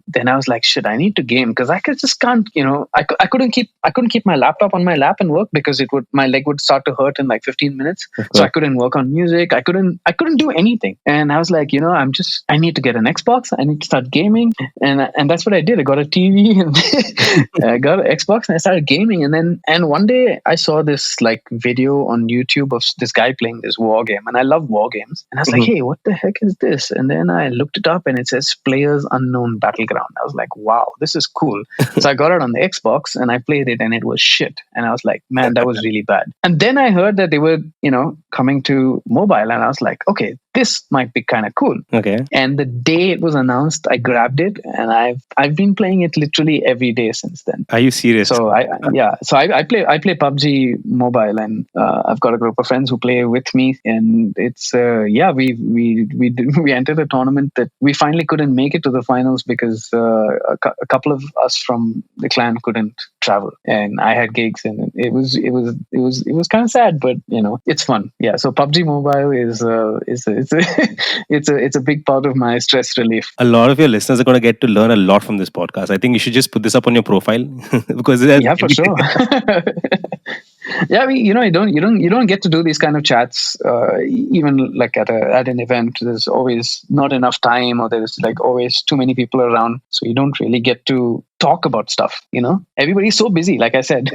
then I was like, shit, I need to game, because I just can't, I couldn't keep my laptop on my lap and work, because my leg would start to hurt in like 15 minutes. So I couldn't work on music. I couldn't do anything. And I was like, I need to get an Xbox. I need to start gaming. And that's what I did. I got a TV and I got an Xbox and I started gaming. And one day I saw this like video on YouTube of this guy playing this war game. And I love war games. And I was like, hey, what the heck is this? And then I looked it up and it says Players Unknown Battleground. I was like, wow, this is cool. So I got it on the Xbox and I played it and it was shit. And I was like, man, that was really bad. And then I heard that they were, coming to mobile, and I was like, okay, this might be kind of cool. Okay. And the day it was announced, I grabbed it and I've been playing it literally every day since then. Are you serious? So I play PUBG mobile, and I've got a group of friends who play with me, and it's we entered a tournament that we finally couldn't make it to the finals because a couple of us from the clan couldn't travel, and I had gigs, and it was kind of sad, but it's fun. Yeah. So PUBG Mobile is it's a big part of my stress relief. A lot of your listeners are going to get to learn a lot from this podcast. I think you should just put this up on your profile because for sure. Yeah, I mean, you don't get to do these kind of chats even like at an event. There's always not enough time, or there's like always too many people around, so you don't really get to talk about stuff. Everybody's so busy, like I said.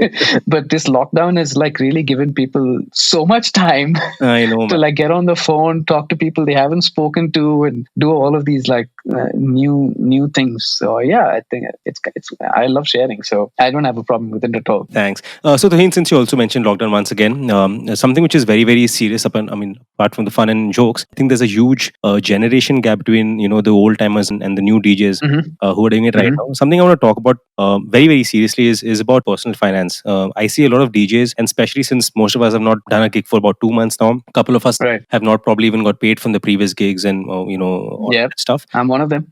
But this lockdown has like really given people so much time I know, to like get on the phone, talk to people they haven't spoken to, and do all of these like new things. So yeah, I think it's I love sharing, so I don't have a problem with it at all. Thanks. So Tuhin, since you also mentioned lockdown once again, something which is very, very serious apart from the fun and jokes, I think there's a huge generation gap between the old timers and the new DJs who are doing it right now. Something I want to talk about very, very seriously is about personal finance. I see a lot of DJs, and especially since most of us have not done a gig for about 2 months now, a couple of us have not probably even got paid from the previous gigs and all that stuff. I'm one of them.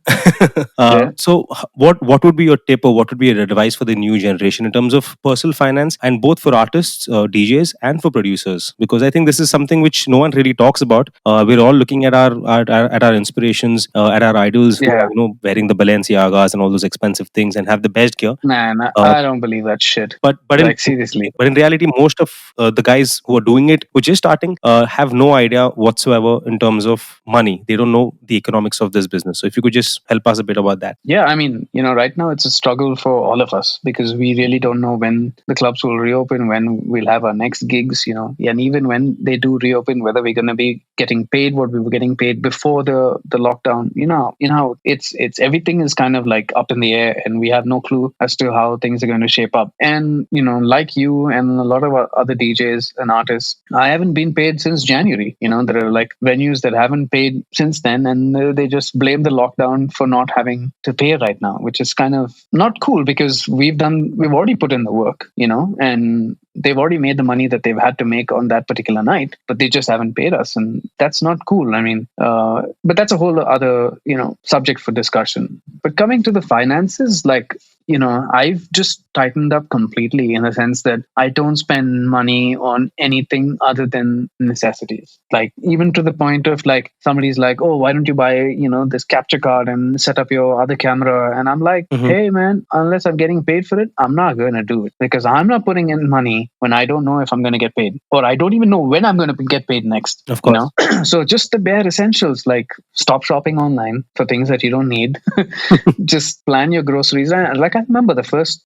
So what would be your tip, or what would be your advice for the new generation in terms of personal finance, and both for artists, DJs, and for producers? Because I think this is something which no one really talks about. We're all looking at our inspirations, at our idols, who are, wearing the Balenciagas and all those expensive things and have the best gear. Nah, I don't believe that shit. But seriously. But in reality, most of the guys who are doing it, who are just starting, have no idea whatsoever in terms of money. They don't know the economics of this business. So if you could just help us a bit about that. Yeah, I mean, right now it's a struggle for all of us, because we really don't know when the clubs will reopen, when we'll have our next gigs, and even when they do reopen, whether we're going to be getting paid what we were getting paid before the lockdown. It's everything is kind of like up in the air, and we have no clue as to how things are going to shape up. And like you and a lot of other DJs and artists, I haven't been paid since January. There are like venues that haven't paid since then, and they just blame the lockdown for not having to pay right now, which is kind of not cool, because we've already put in the work, and they've already made the money that they've had to make on that particular night, but they just haven't paid us, and that's not cool. I mean, but that's a whole other subject for discussion. But coming to the finances, like, I've just tightened up completely in the sense that I don't spend money on anything other than necessities. Like, even to the point of like, somebody's like, oh, why don't you buy, this capture card and set up your other camera? And I'm like, Mhm. hey, man, unless I'm getting paid for it, I'm not going to do it, because I'm not putting in money when I don't know if I'm going to get paid, or I don't even know when I'm going to get paid next. Of course. So just the bare essentials, like stop shopping online for things that you don't need. Just plan your groceries. And like, I remember the first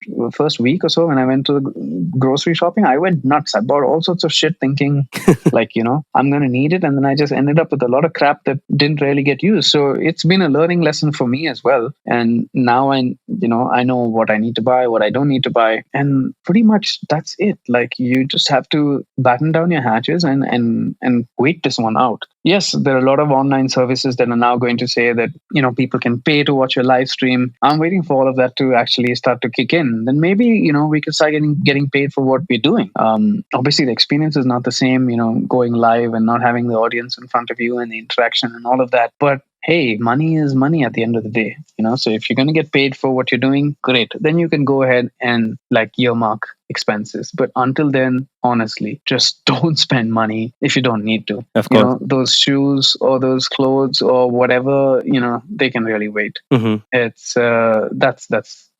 week or so when I went to the grocery shopping, I went nuts. I bought all sorts of shit thinking like, I'm going to need it. And then I just ended up with a lot of crap that didn't really get used. So it's been a learning lesson for me as well. And now I know what I need to buy, what I don't need to buy. And pretty much that's it. Like, you just have to batten down your hatches and wait this one out. Yes, there are a lot of online services that are now going to say that, people can pay to watch your live stream. I'm waiting for all of that to actually start to kick in. Then maybe, we could start getting paid for what we're doing. Obviously, the experience is not the same, going live and not having the audience in front of you and the interaction and all of that. But hey, money is money at the end of the day, so if you're going to get paid for what you're doing, great. Then you can go ahead and like earmark expenses. But until then, honestly, just don't spend money if you don't need to. Of course. Those shoes or those clothes or whatever, they can really wait. Mhm. It's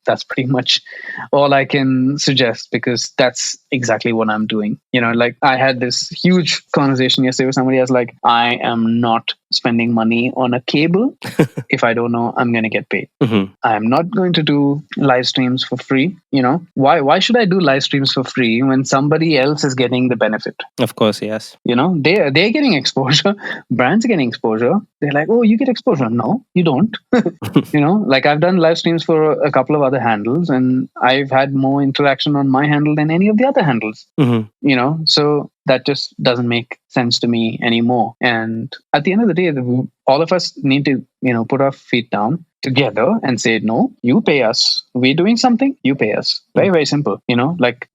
that's pretty much all I can suggest, because that's exactly what I'm doing. Like, I had this huge conversation yesterday with somebody else, like, I am not spending money on a cable if I don't know I'm going to get paid. Mhm. I'm not going to do live streams for free. Why should I do live streams for free when somebody else is getting the benefit? Of course, yes. They're getting exposure. Brands are getting exposure. They're like, oh, you get exposure. No, you don't. Like, I've done live streams for a couple of other handles, and I've had more interaction on my handle than any of the other handles. Mhm. So that just doesn't make sense to me anymore. And at the end of the day, all of us need to, put our feet down together and say, no, you pay us. We're doing something, you pay us. Very, very simple. Like,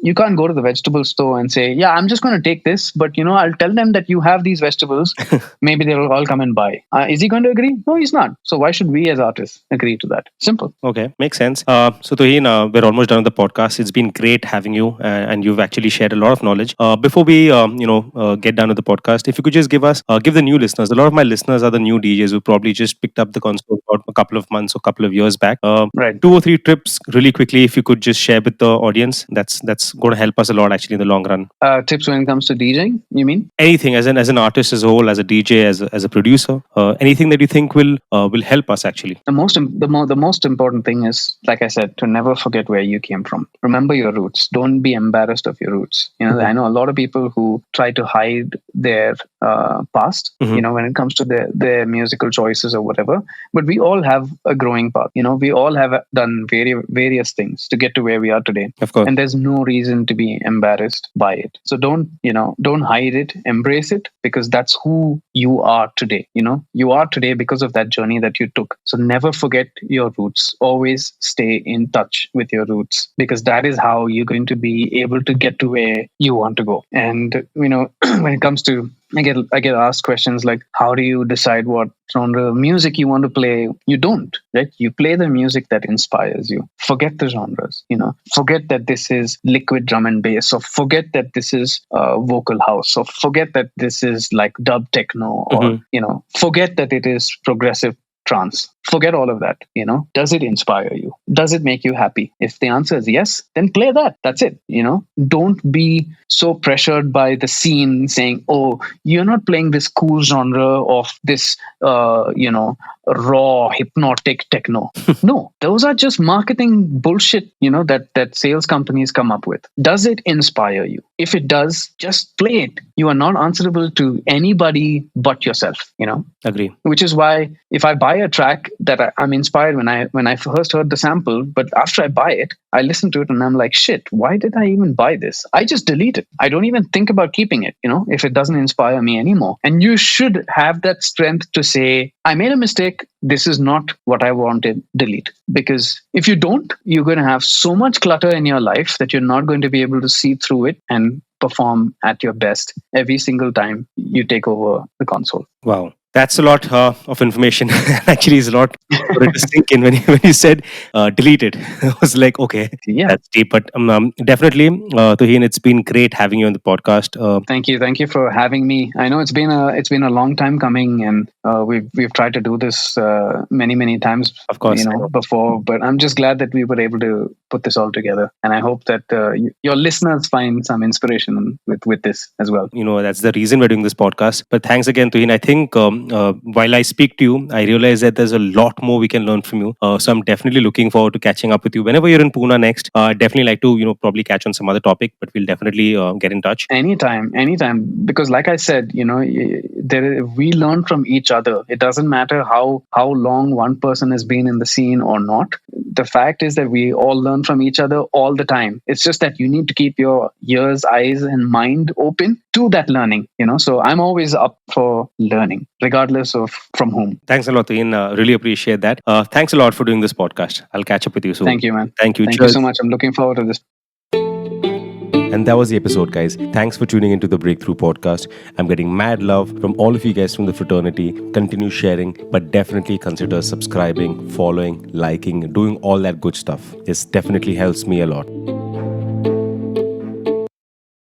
you can't go to the vegetable store and say, yeah, I'm just going to take this, but, I'll tell them that you have these vegetables. Maybe they will all come and buy. Is he going to agree? No, he's not. So why should we as artists agree to that? Simple. Okay, makes sense. So Tuhin, we're almost done with the podcast. It's been great having you, and you've actually shared a lot of knowledge. Before we, get done with the podcast, if you could just give the new listeners. A lot of my listeners are the new DJs who probably just picked up the console about a couple of months or couple of years back. Right. 2 or 3 tips, really quickly, if you could just share with the audience. That's going to help us a lot, actually, in the long run. Tips when it comes to DJing, you mean? Anything, as an artist as a whole, as a DJ, as a producer, anything that you think will help us actually. The most important thing is, like I said, to never forget where you came from. Remember your roots. Don't be embarrassed of your roots. I know a lot of people who try to hide their past, Mhm. when it comes to their musical choices or whatever. But we all have a growing path. We all have done various things to get to where we are today. Of course. And there's no reason to be embarrassed by it. So don't hide it, embrace it, because that's who you are today. You are today because of that journey that you took. So never forget your roots. Always stay in touch with your roots, because that is how you're going to be able to get to where you want to go. And, when it comes to, I get asked questions like, how do you decide what genre of music you want to play? You don't, right? You play the music that inspires you. Forget the genres, forget that this is liquid drum and bass, or forget that this is vocal house, or forget that this is like dub techno, or, forget that it is progressive trance. Forget all of that. Does it inspire you? Does it make you happy? If the answer is yes, then play that. That's it. Don't be so pressured by the scene saying, oh, you're not playing this cool genre of this, raw hypnotic techno. No, those are just marketing bullshit, that sales companies come up with. Does it inspire you? If it does, just play it. You are not answerable to anybody but yourself, Agree. which is why if I buy a track that I'm inspired when I first heard the sample, but after I buy it, I listen to it and I'm like, shit, why did I even buy this? I just delete it. I don't even think about keeping it, if it doesn't inspire me anymore. And you should have that strength to say, I made a mistake. This is not what I wanted. Delete. Because if you don't, you're going to have so much clutter in your life that you're not going to be able to see through it and perform at your best every single time you take over the console. Wow. That's a lot of information. Actually, it's a lot for it to sink in when you said deleted. I was like, okay, Yeah. that's deep. But definitely, Tuhin, it's been great having you on the podcast. Thank you for having me. I know it's been a long time coming, and we've tried to do this many times, Of course, I know. before. But I'm just glad that we were able to put this all together, and I hope that your listeners find some inspiration with this as well. That's the reason we're doing this podcast. But thanks again, Tuhin. I think while I speak to you, I realize that there's a lot more we can learn from you. So I'm definitely looking forward to catching up with you whenever you're in Pune next. I'd definitely like to probably catch on some other topic, but we'll definitely get in touch. Anytime, because like I said, we learn from each other. It doesn't matter how long one person has been in the scene or not. The fact is that we all learn from each other all the time. It's just that you need to keep your ears, eyes, and mind open to that learning. So I'm always up for learning, regardless of from whom. Thanks a lot, Tuhin. Really appreciate that. Thanks a lot for doing this podcast. I'll catch up with you soon. Thank you, man. Thank you. Thank you so much. I'm looking forward to this. And that was the episode, guys. Thanks for tuning into the BrkThru Podcast. I'm getting mad love from all of you guys from the fraternity. Continue sharing, but definitely consider subscribing, following, liking, doing all that good stuff. This definitely helps me a lot.